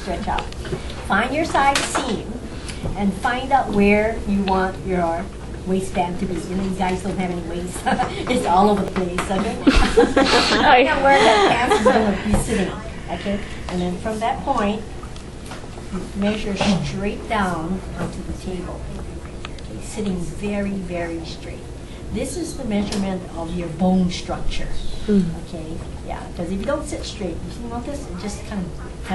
stretch out. Find your side seam and find out where you want your waistband to be. You know, you guys don't have any waist. It's all over the place, okay? Find out where that pants is going to be sitting, okay? And then from that point, measure straight down onto the table. Okay, sitting very, very straight. This is the measurement of your bone structure. Okay, yeah, because if you don't sit straight, you notice it just kind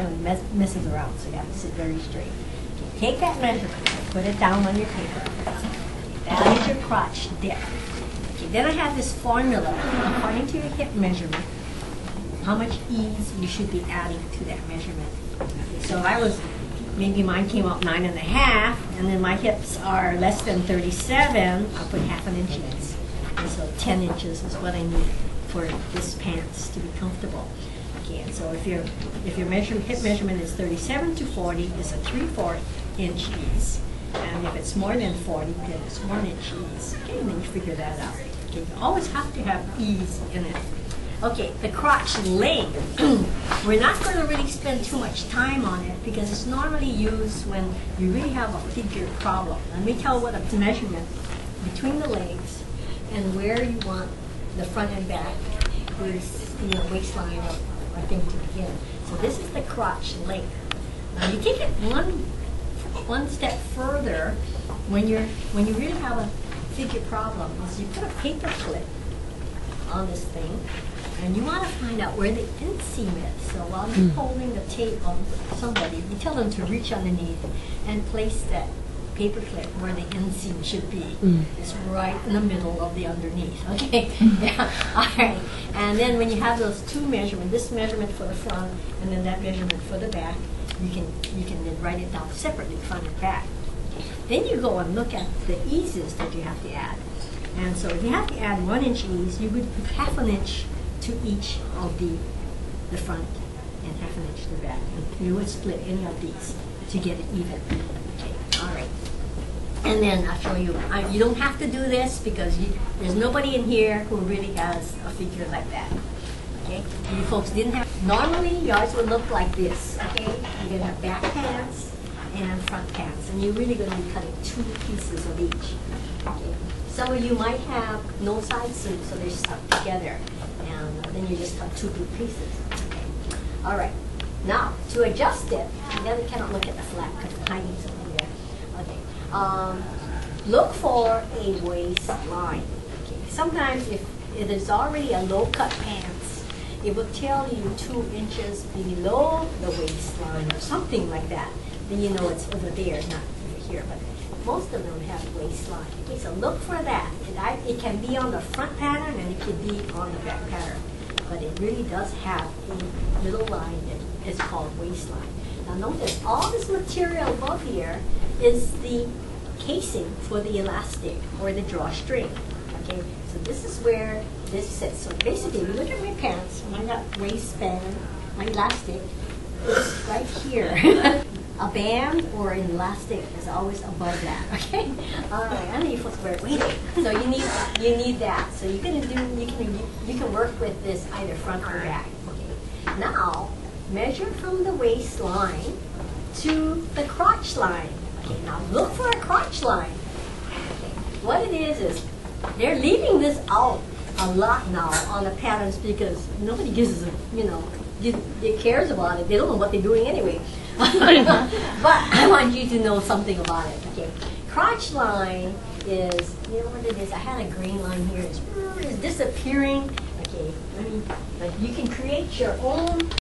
of messes around. So you have to sit very straight. Okay, take that measurement, put it down on your paper. That is your crotch depth. Okay, then I have this formula according to your hip measurement, how much ease you should be adding to that measurement. Okay, so I was, maybe mine came out 9.5, and then my hips are less than 37. I'll put ½ inch ease. And so 10 inches is what I need for this pants to be comfortable. Okay, and so if your hip measurement is 37 to 40, it's a 3/4 inch ease. And if it's more than 40, then it's 1 inch ease. Okay, and then you figure that out. Okay, you always have to have ease in it. Okay, the crotch length. We're not going to really spend too much time on it because it's normally used when you really have a figure problem. Let me tell what a measurement between the legs and where you want the front and back waistline of our thing to begin. So this is the crotch length. Now you take it one step further when you really have a figure problem is you put a paper clip on this thing and you want to find out where the inseam is. So while you're holding the tape on somebody, you tell them to reach underneath and place that paper clip where the inseam should be. It's right in the middle of the underneath. Okay? Yeah. All right. And then when you have those two measurements, this measurement for the front and then that measurement for the back, you can then write it down separately, front and back. Then you go and look at the eases that you have to add. And so if you have to add 1 inch ease, you would put ½ inch to each of the front and ½ inch to the back. And you would split any of these to get it even. Okay, all right. And then I'll show you. You don't have to do this because there's nobody in here who really has a figure like that. Okay, you folks didn't have. Normally, yours would look like this. Okay, you're gonna have back pants and front pants, and you're really gonna be cutting 2 pieces of each. Okay, some of you might have no side seams, so they're stuck together, and then you just cut 2 big pieces. Okay, all right. Now to adjust it, you gotta kind of look at the flap because it's hiding something there. Okay, look for a waistline. Okay, sometimes if it is already a low cut pants, it will tell you 2 inches below the waistline or something like that. Then you know it's over there, not over here. But most of them have waistline. Okay, so look for that. It can be on the front pattern and it can be on the back pattern. But it really does have a little line that is called waistline. Now notice, all this material above here is the casing for the elastic or the drawstring. Okay, so this is where this sits. So basically, you look at my pants, I got waistband, my elastic is right here. A band or an elastic is always above that. Okay, all right. I know you're supposed to wear it weighted, so you need that. So you can work with this either front or back. Okay, now measure from the waistline to the crotch line. Okay, now look for a crotch line. Okay, what it is they're leaving this out a lot now on the patterns because nobody gives they cares about it. They don't know what they're doing anyway. But I want you to know something about it. Okay, crotch line is, you know what it is? I had a green line here. It's disappearing. Okay, but you can create your own